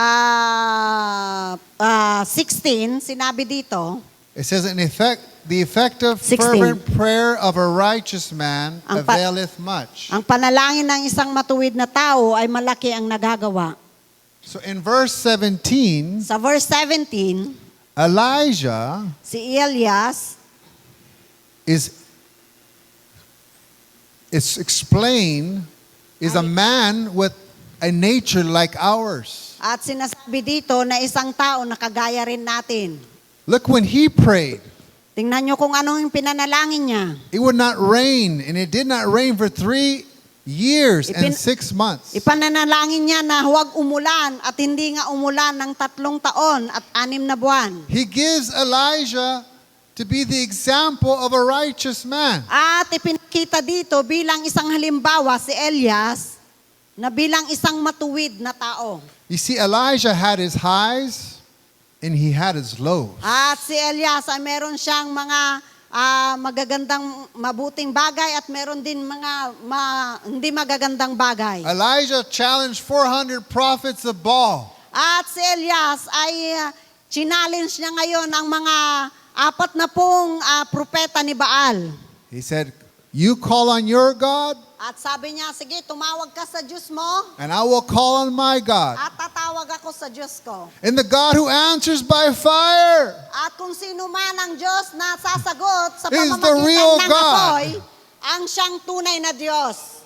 16, sinabi dito, it says, in effect, the effective 16. fervent prayer of a righteous man Ang pa- availeth much. ang panalangin ng isang matuwid na tao ay malaki ang nagagawa. So in verse 17, Sa verse 17, Elijah si Elias is explained is a man with a nature like ours. at sinasabi dito na isang tao na kagaya rin natin. Look, when he prayed, Tingnan nyo kung anong yung pinanalangin niya. it would not rain, and it did not rain for 3 years and Ipin- 6 months. Ipananalangin niya na huwag umulan at hindi nga umulan ng 3 taon at 6 na buwan. He gives Elijah to be the example of a righteous man. At ipinakita dito bilang isang halimbawa si Elias na bilang isang matuwid na tao. You see, Elijah had his highs and he had his lows. At si Elias ay meron siyang mga magagandang, mabuting bagay at meron din mga hindi magagandang bagay. Elijah challenged 400 prophets of Baal. At si Elias ay challenge niya ngayon ang mga 40 propeta ni Baal. He said, you call on your God, At sabi niya, sige, tumawag ka sa Diyos mo and I will call on my God. at tatawag ako sa Diyos ko. And the God who answers by fire. At kung sino man ang Diyos na sasagot sa Is the pamamagitan real ng God. apoy, ang siyang tunay na Diyos.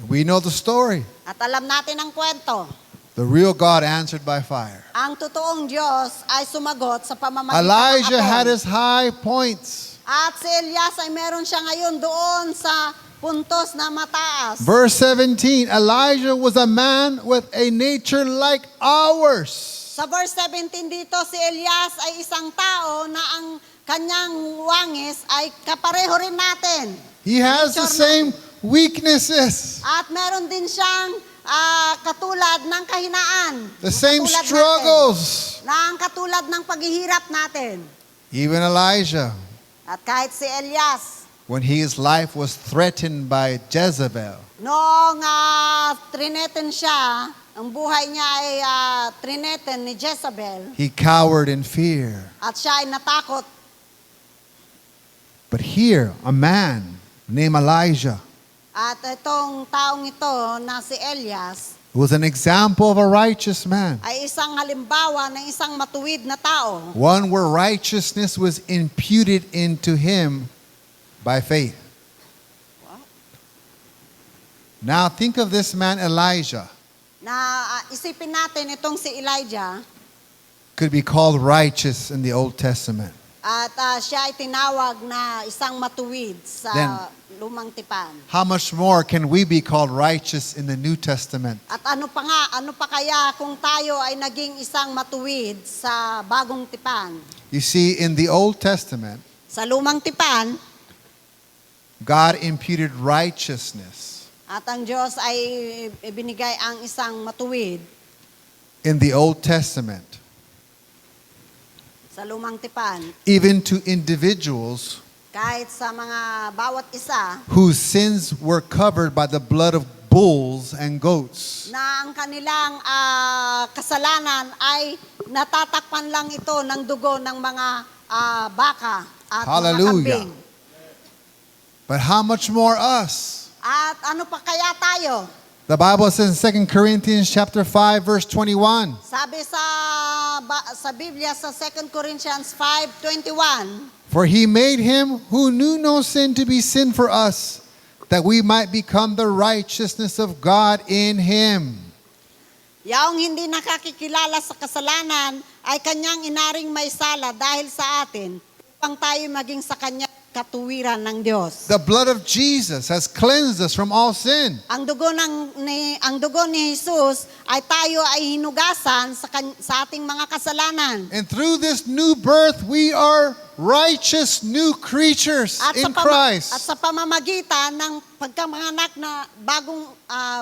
We know the story. At alam natin ang kwento. The real God answered by fire. Ang totoong Diyos ay sumagot sa pamamagitan Elijah ng apoy. had his high points. At si Elias ay meron siya ngayon doon sa puntos na mataas. Verse 17, Elijah was a man with a nature like ours. Sa verse 17 dito, si Elias ay isang tao na ang kanyang wangis ay kapareho rin natin. He has the same weaknesses, At meron din siyang katulad ng kahinaan. the same Katulad struggles. natin, na ang katulad ng paghihirap natin. Even Elijah, At kahit si Elias, when his life was threatened by Jezebel, noong trineten siya, ang buhay niya ay trineten ni Jezebel, he cowered in fear. at siya ay natakot. But here, a man named Elijah At itong taong ito na si Elias was an example of a righteous man, ay isang halimbawa ng isang matuwid na tao. one where righteousness was imputed into him by faith. Now think of this man Elijah, Na isipin natin itong si Elijah could be called righteous in the Old Testament. at siya ay tinawag na isang matuwid sa Then- Lumang Tipan. How much more can we be called righteous in the New Testament? At ano pa kaya kung tayo ay naging isang matuwid sa Bagong Tipan? You see, in the Old Testament, Sa Lumang Tipan, God imputed righteousness. at ang Diyos ay ibinigay ang isang matuwid In the Old Testament, sa Lumang Tipan. even to individuals Kahit sa mga bawat isa, whose sins were covered by the blood of bulls and goats. na ang kanilang kasalanan ay natatakpan lang ito ng dugo ng mga baka at Hallelujah. mga kambing. But how much more us? At ano pa kaya tayo? The Bible says in 2 Corinthians chapter 5 verse 21, Sabi sa Biblia sa 2 Corinthians 5:21, for he made him who knew no sin to be sin for us, that we might become the righteousness of God in him. yaong hindi nakakikilala sa kasalanan ay kanyang inaring may sala dahil sa atin, upang tayo maging sa kanya katuwiran ng Diyos. The blood of Jesus has cleansed us from all sin. Ang dugo ni Jesus ay tayo ay hinugasan sa ating mga kasalanan. And through this new birth, we are righteous new creatures in Christ. At sa pamamagitan ng pagkamanganak na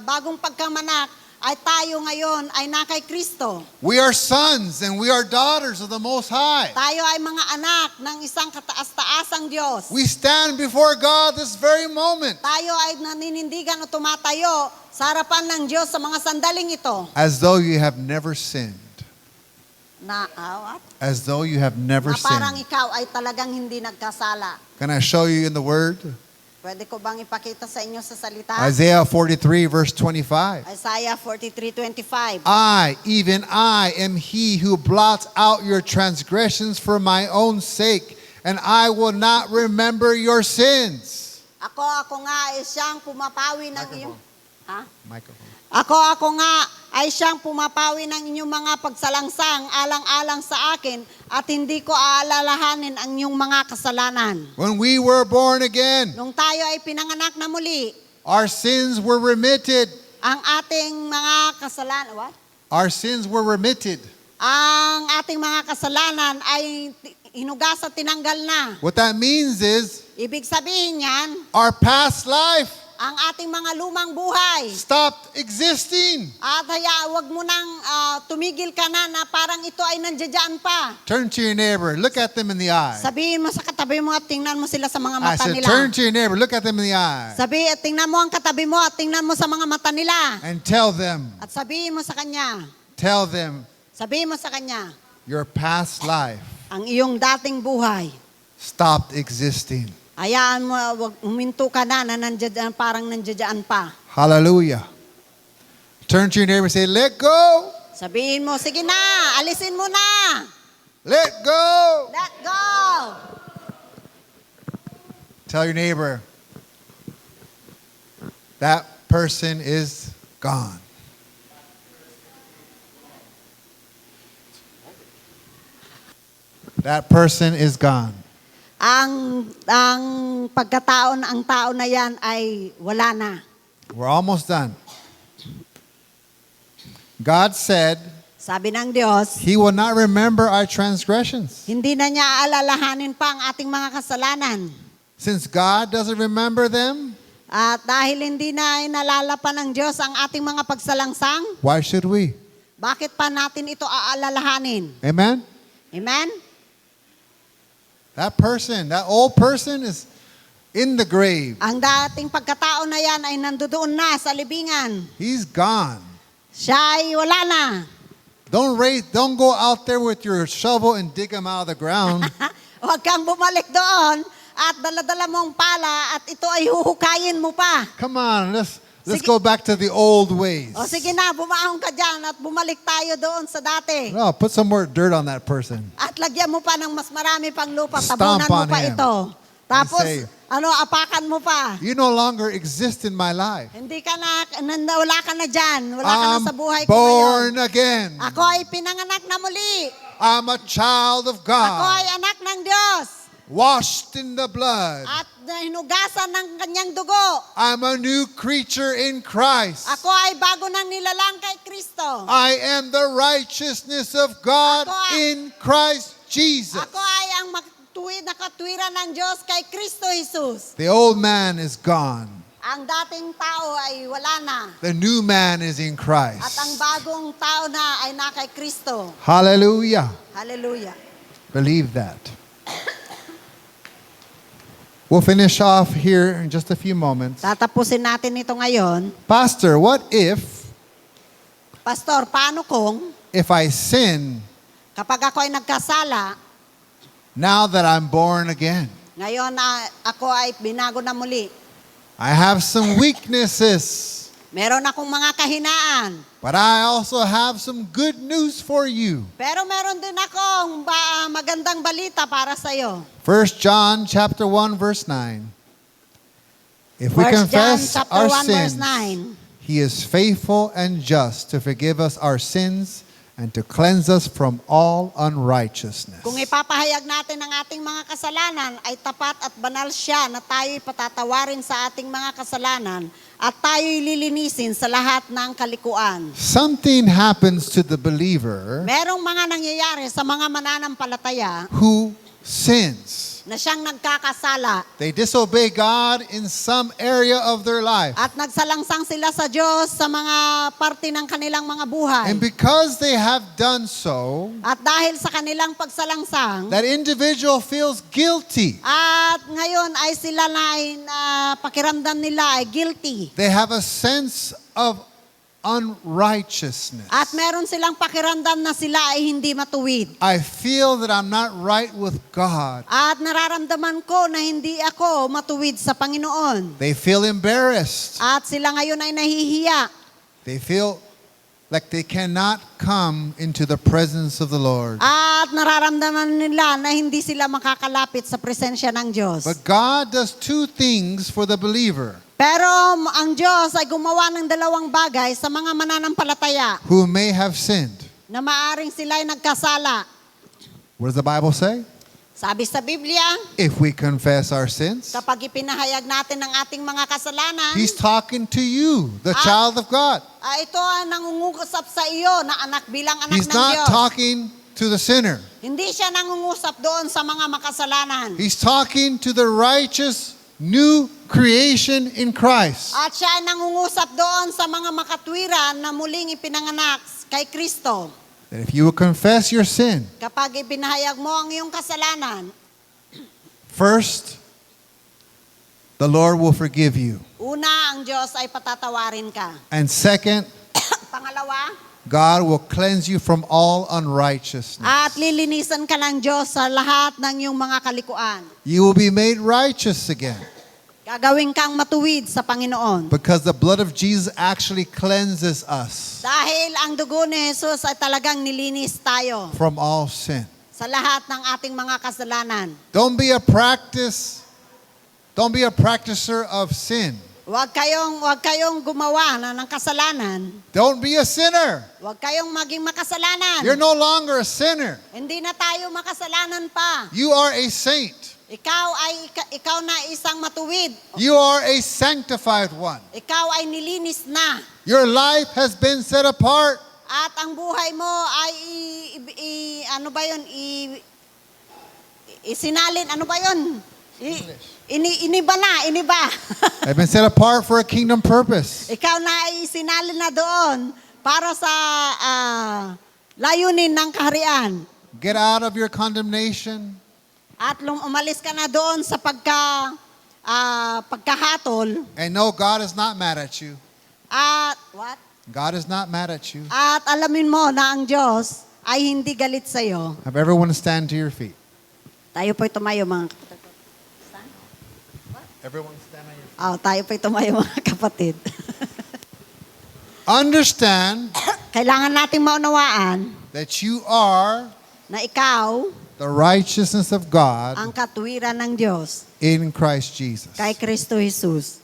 bagong pagkamanak ay tayo ngayon ay na kay Kristo. We are sons and we are daughters of the Most High. Tayo ay mga anak ng isang kataas-taasang Diyos. We stand before God this very moment Tayo ay naninindigan o tumatayo sa harapan ng Diyos sa mga sandaling ito. as though you have never sinned. What? As though you have never Na parang sinned. ikaw ay talagang hindi nagkasala. Can I show you in the Word? Pwede ko bang ipakita sa inyo sa salita? Isaiah 43 verse 25. Isaiah 43:25. I, even I, am he who blots out your transgressions for my own sake, and I will not remember your sins. Ako nga ay siyang pumapawi ng iyong... Ha? Microphone. Ako nga ay siyang pumapawi ng inyong mga pagsalangsang alang-alang sa akin at hindi ko aalalahanin ang inyong mga kasalanan. When we were born again, Nung tayo ay pinanganak na muli, our sins were remitted. ang ating mga kasalanan... What? Our sins were remitted. Ang ating mga kasalanan ay hinugas at tinanggal na. What that means is Ibig sabihin yan, our past life ang ating mga lumang buhay. stopped existing. At wag mo nang tumigil ka na parang ito ay nandiyan pa. Turn to your neighbor, look at them in the eye. Sabihin mo sa katabi mo at tingnan mo sila sa mga I mata said, nila. turn to your neighbor, look at them in the eye, Tingnan mo ang katabi mo at tingnan mo sa mga mata nila. and tell them, At sabihin mo sa kanya, your past life ang iyong dating buhay. stopped existing. Hayaan mo, wag huminto ka na nandiyan, parang nandiyan pa. Hallelujah. Turn to your neighbor and say, let go, Sabihin mo, sige na, alisin mo na. let go. Let go. Tell your neighbor, that person is gone. That person is gone. Ang pagkataon, ang tao na yan ay wala na. We're almost done. God said Sabi ng Diyos, He will not remember our transgressions. hindi na niya aalalahanin pa ang ating mga kasalanan. Since God doesn't remember them, At dahil hindi na inalala pa ng Diyos ang ating mga pagsalangsang, why should we? bakit pa natin ito aalalahanin? Amen? Amen? That person, that old person is in the grave. Ang dating pagkatao na yan ay nandoon na sa libingan. He's gone. Siya ay wala na. Don't go out there with your shovel and dig him out of the ground. Huwag kang bumalik doon at dala-dala mong pala at ito ay huhukayin mo pa. Come on, let's Sige. go back to the old ways. O sige na, bumaong ka dyan at bumalik tayo doon sa dati. No, put some more dirt on that person. At lagyan mo pa ng mas marami pang lupa. Stomp Tabunan mo on pa him. ito. Tapos, say, apakan mo pa. You no longer exist in my life. Hindi ka na, wala ka na dyan. Wala ka na I'm sa buhay ko ngayon. born again. Ako ay pinanganak na muli. I'm a child of Ako God, ay anak ng Diyos. washed in the blood. At hinugasan ng kanyang dugo. I'm a new creature in Christ. Ako ay bago nang nilalang kay Kristo. I am the righteousness of God in Christ Jesus. Ako ay ang nakatwiran ng Diyos kay Kristo Jesus. The old man is gone. Ang dating tao ay wala na. The new man is in At ang Christ. bagong tao na ay na kay Kristo. Hallelujah. Hallelujah. Believe that. We'll finish off here in just a few moments. Tatapusin natin ito ngayon. Pastor, what if Pastor, paano kung I sin kapag ako ay nagkasala, now that I'm born again? ngayon na ako ay binago na muli. I have some weaknesses. Meron akong mga kahinaan. But I also have some good news for you. Pero meron din akong magandang balita para sa iyo. 1 John chapter 1 verse 9. If we 1 John confess chapter our 1 verse sins, 9. He is faithful and just to forgive us our sins and to cleanse us from all unrighteousness. Kung ipapahayag natin ang ating mga kasalanan, ay tapat at banal siya na tayo'y patatawarin sa ating mga kasalanan at tayo'y lilinisin sa lahat ng kalikuan. Something happens to the believer Merong mga nangyayari sa mga mananampalataya who sins. na siyang nagkakasala They disobey God in some area of their life. at nagsalangsang sila sa Diyos sa mga parte ng kanilang mga buhay. And because they have done so, At dahil sa kanilang pagsalangsang, that individual feels guilty. at ngayon ay sila na ay pakiramdam nila ay guilty. They have a sense of unrighteousness. At meron silang pakiramdam na sila ay hindi matuwid. I feel that I'm not right with God. At nararamdaman ko na hindi ako matuwid sa Panginoon. They feel embarrassed. At sila ngayon ay nahihiya. They feel like they cannot come into the presence of the Lord. At nararamdaman nila na hindi sila makakalapit sa presensya ng Diyos. But God does two things for the believer Pero ang Diyos ay gumawa ng dalawang bagay sa mga mananampalataya who may have sinned. na maaring sila ay nagkasala. What does the Bible say? Sabi sa Biblia, If we confess our sins, kapag ipinahayag natin ang ating mga kasalanan, He's talking to you, the child of God. Ito ang nangungusap sa iyo na anak bilang anak He's ng not Diyos. talking to the sinner. Hindi siya nangungusap doon sa mga makasalanan. He's talking to the righteous new creation in Christ. At siya ay nangungusap doon sa mga makatwiran na muling ipinanganak kay Kristo. That if you will confess your sin, Kapag ipinahayag mo ang iyong kasalanan, first, the Lord will forgive you. una, ang Diyos ay patatawarin ka. And second, Pangalawa, God will cleanse you from all unrighteousness. at lilinisan ka ng Diyos sa lahat ng iyong mga kalikuan. You will be made righteous again Gagawin kang matuwid sa Panginoon. because the blood of Jesus actually cleanses us Dahil ang dugo ni Jesus ay talagang nilinis tayo from all sin. sa lahat ng ating mga kasalanan. Don't be a practicer of sin. Huwag kayong gumawa ng kasalanan. Don't be a sinner. Huwag kayong maging makasalanan. You're no longer a sinner. Hindi na tayo makasalanan pa. You are a saint. Ikaw na isang matuwid. You are a sanctified one. Ikaw ay nilinis na. Your life has been set apart. At ang buhay mo ay isinalin, iniba. I've been set apart for a kingdom purpose. Ikaw na ay isinalin na doon para sa layunin ng kaharian. Get out of your condemnation. At umalis ka na doon sa pagkahatol. And no, God is not mad at you. At God is not mad at you. At alamin mo na ang Diyos ay hindi galit sa iyo. Have everyone stand to your feet. Tayo po'y tumayo mga kapatid. Everyone stand on your feet. Tayo po'y tumayo mga kapatid. Understand Kailangan nating maunawaan that you are na ikaw the righteousness of God ang katuwiran ng Diyos in Christ Jesus. kay Kristo Jesus.